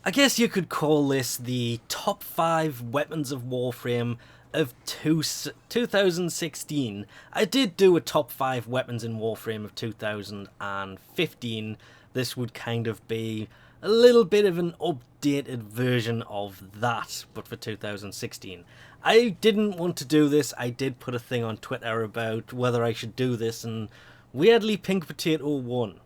I guess you could call this the top 5 weapons of Warframe of 2016. I did do a top 5 weapons in Warframe of 2015. This would kind of be a little bit of an updated version of that, but for 2016. I didn't want to do this. I did put a thing on Twitter about whether I should do this, and weirdly Pink Potato won.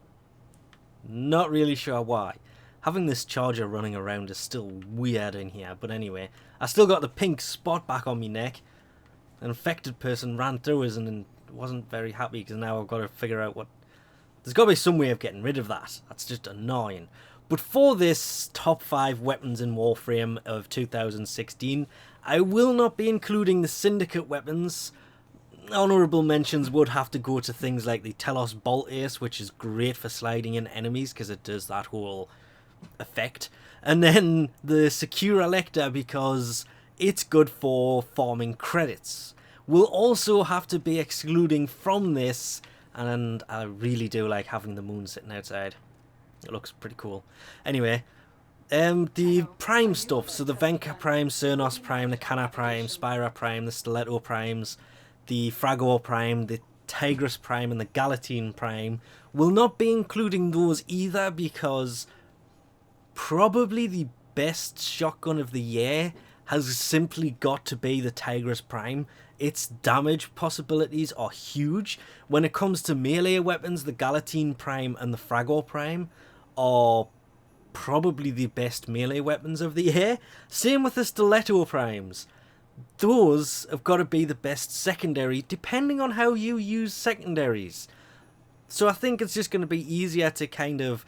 Not really sure why. Having this charger running around is still weird in here, but anyway. I still got the pink spot back on my neck. An infected person ran through us and wasn't very happy because now I've got to figure out what... There's got to be some way of getting rid of that. That's just annoying. But for this top 5 weapons in Warframe of 2016, I will not be including the Syndicate weapons. Honourable mentions would have to go to things like the Telos Bolt Ace, which is great for sliding in enemies because it does that whole effect. And then the Secure Elector because it's good for farming credits. We'll also have to be excluding from this, and I really do like having the moon sitting outside. It looks pretty cool. Anyway, the Prime stuff, so the Venka Prime, Cernos Prime, the Canna Prime, Spyra Prime, the Stiletto Primes, the Fragor Prime, the Tigris Prime, and the Galatine Prime, will not be including those either because probably the best shotgun of the year has simply got to be the Tigris Prime. Its damage possibilities are huge. When it comes to melee weapons, the Galatine Prime and the Fragor Prime are probably the best melee weapons of the year. Same with the Stiletto Primes. Those have got to be the best secondary, depending on how you use secondaries. So I think it's just going to be easier to kind of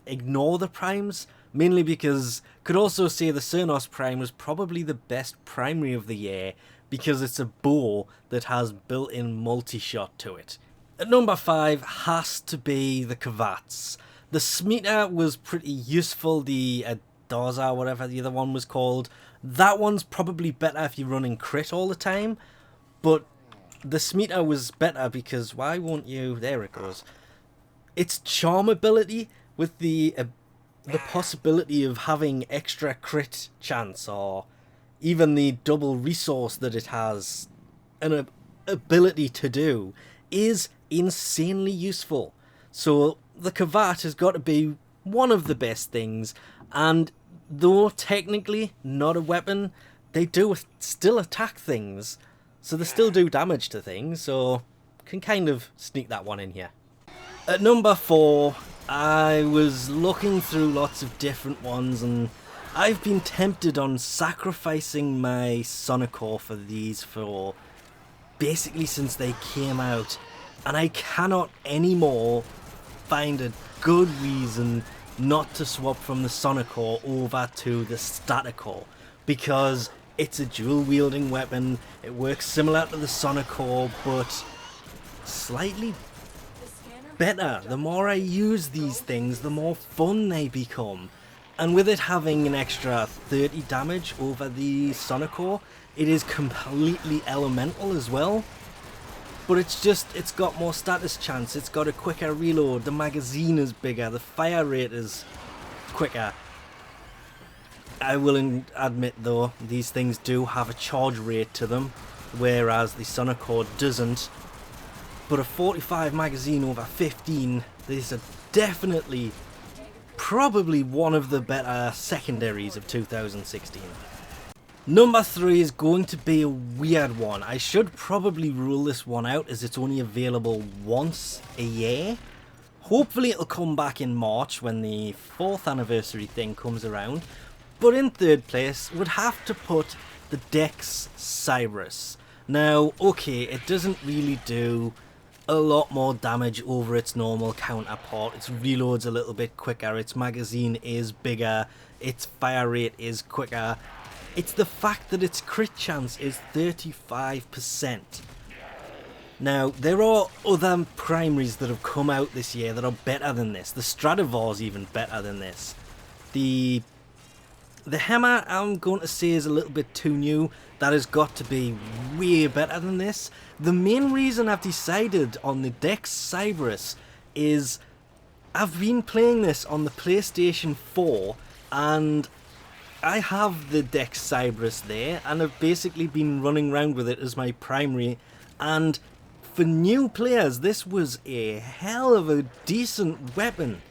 ignore the primes, mainly because could also say the Cernos Prime was probably the best primary of the year because it's a bow that has built-in multi-shot to it. At number 5 has to be the Kavats. The Smeeta was pretty useful, the Daza, whatever the other one was called. That one's probably better if you're running crit all the time, but the Smeeta was better because, why won't you... There it goes. Its charm ability with the possibility of having extra crit chance or even the double resource that it has an ability to do is insanely useful. So the Kavat has got to be one of the best things, and though technically not a weapon, they do still attack things. So they still do damage to things, so can kind of sneak that one in here. At number 4, I was looking through lots of different ones, and I've been tempted on sacrificing my Sonicore for these for basically since they came out, and I cannot anymore find a good reason not to swap from the Sonicore over to the Statical, because it's a dual-wielding weapon. It works similar to the Sonicore, but slightly better. The more I use these things, the more fun they become. And with it having an extra 30 damage over the Sonicore, it is completely elemental as well. But it's got more status chance, it's got a quicker reload, the magazine is bigger, the fire rate is quicker. I will admit though, these things do have a charge rate to them, whereas the Sonicore doesn't. But a 45 magazine over 15, these are definitely, probably one of the better secondaries of 2016. Number 3 is going to be a weird one. I should probably rule this one out as it's only available once a year. Hopefully it'll come back in March when the 4th anniversary thing comes around. But in 3rd place, would have to put the Dex Cyrus. Now, okay, it doesn't really do a lot more damage over its normal counterpart. Its reload's a little bit quicker, its magazine is bigger, its fire rate is quicker. It's the fact that its crit chance is 35%. Now, there are other primaries that have come out this year that are better than this. The Stradivar's even better than this. The Hammer, I'm going to say, is a little bit too new. That has got to be way better than this. The main reason I've decided on the Dex Cyrus is I've been playing this on the PlayStation 4 And I have the Dex Cyberus there, and I've basically been running around with it as my primary. And for new players, this was a hell of a decent weapon.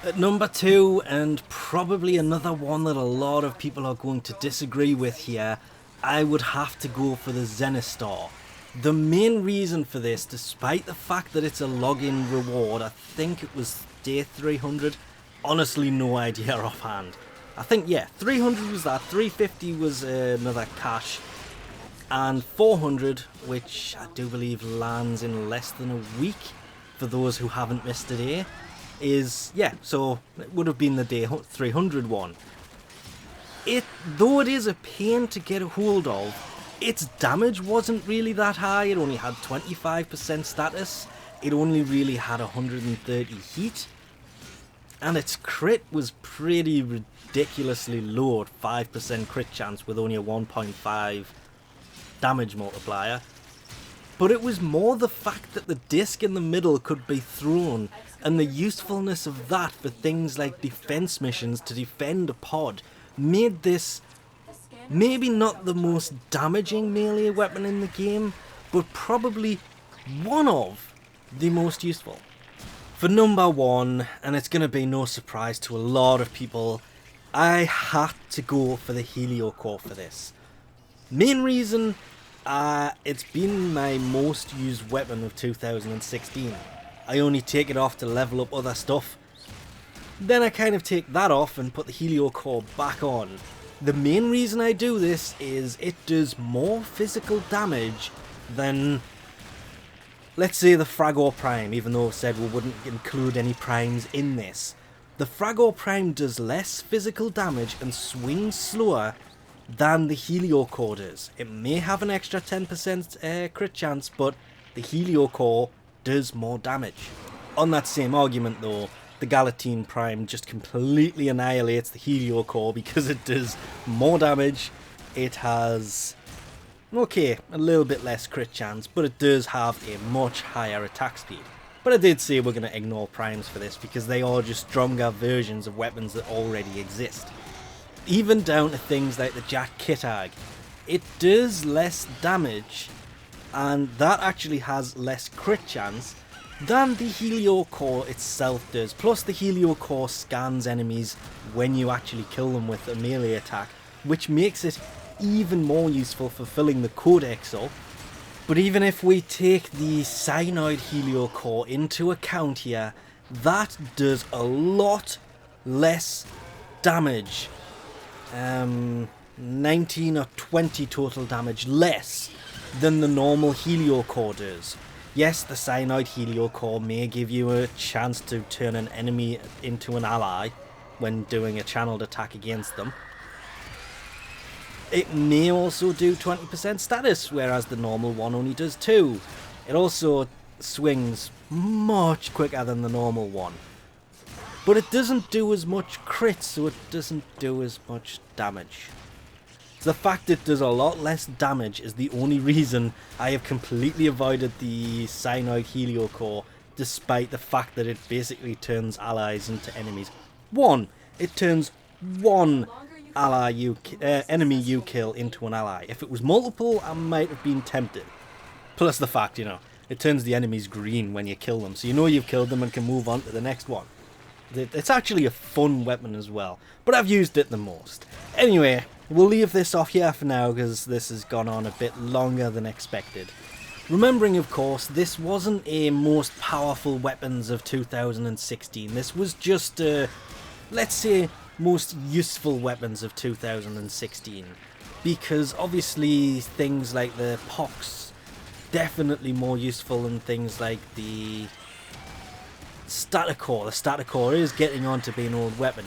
At number 2, and probably another one that a lot of people are going to disagree with here, I would have to go for the Xena. The main reason for this, despite the fact that it's a login reward, I think it was day 300, honestly no idea offhand. I think, yeah, 300 was that, 350 was another cash, and 400, which I do believe lands in less than a week for those who haven't missed a day, is, yeah, so it would have been the day 300 one. Though it is a pain to get a hold of, its damage wasn't really that high. It only had 25% status, it only really had 130 heat, and its crit was pretty ridiculously low at 5% crit chance with only a 1.5 damage multiplier. But it was more the fact that the disc in the middle could be thrown, and the usefulness of that for things like defense missions to defend a pod made this maybe not the most damaging melee weapon in the game, but probably one of the most useful. For number 1, and it's going to be no surprise to a lot of people, I had to go for the Helio Core for this. Main reason, it's been my most used weapon of 2016. I only take it off to level up other stuff. Then I kind of take that off and put the Helio Core back on. The main reason I do this is it does more physical damage than, let's say, the Fragor Prime, even though I said we wouldn't include any primes in this. The Fragor Prime does less physical damage and swings slower than the Helio Core does. It may have an extra 10% crit chance, but the Helio Core does more damage. On that same argument though, the Galatine Prime just completely annihilates the Helio Core because it does more damage. It has, okay, a little bit less crit chance, but it does have a much higher attack speed. But I did say we're going to ignore primes for this because they are just stronger versions of weapons that already exist. Even down to things like the Jack Kitag. It does less damage, and that actually has less crit chance than the Helio Core itself does. Plus the Helio Core scans enemies when you actually kill them with a melee attack, which makes it even more useful for filling the codex up. But even if we take the Cyanoid Helio Core into account here, that does a lot less damage. 19 or 20 total damage less than the normal Helio Core does. Yes, the Cyanoid Helio Core may give you a chance to turn an enemy into an ally when doing a channeled attack against them. It may also do 20% status, whereas the normal one only does 2. It also swings much quicker than the normal one. But it doesn't do as much crit, so it doesn't do as much damage. The fact it does a lot less damage is the only reason I have completely avoided the Cyanoid Helio Core, despite the fact that it basically turns allies into enemies. 1. It turns one enemy you kill into an ally. If it was multiple, I might have been tempted. Plus the fact, it turns the enemies green when you kill them, so you know you've killed them and can move on to the next one. It's actually a fun weapon as well, but I've used it the most. Anyway, we'll leave this off here for now because this has gone on a bit longer than expected. Remembering, of course, this wasn't a most powerful weapons of 2016. This was just, let's say, most useful weapons of 2016. Because obviously things like the Pox, definitely more useful than things like the Statical. The Statical is getting on to being an old weapon.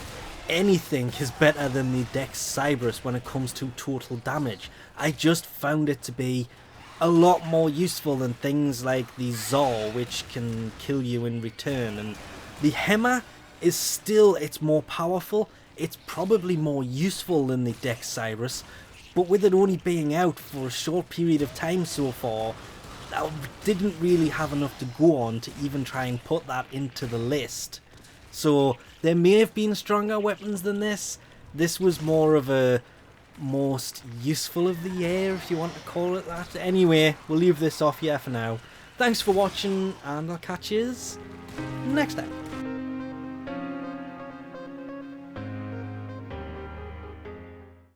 Anything is better than the Dex Cyberus when it comes to total damage. I just found it to be a lot more useful than things like the Zor, which can kill you in return. And the Hammer is still, it's more powerful. It's probably more useful than the Dex Cyberus, but with it only being out for a short period of time so far, I didn't really have enough to go on to even try and put that into the list. So There may have been stronger weapons than this. This was more of a most useful of the year, if you want to call it that. Anyway, we'll leave this off here for now. Thanks for watching, and I'll catch you next time.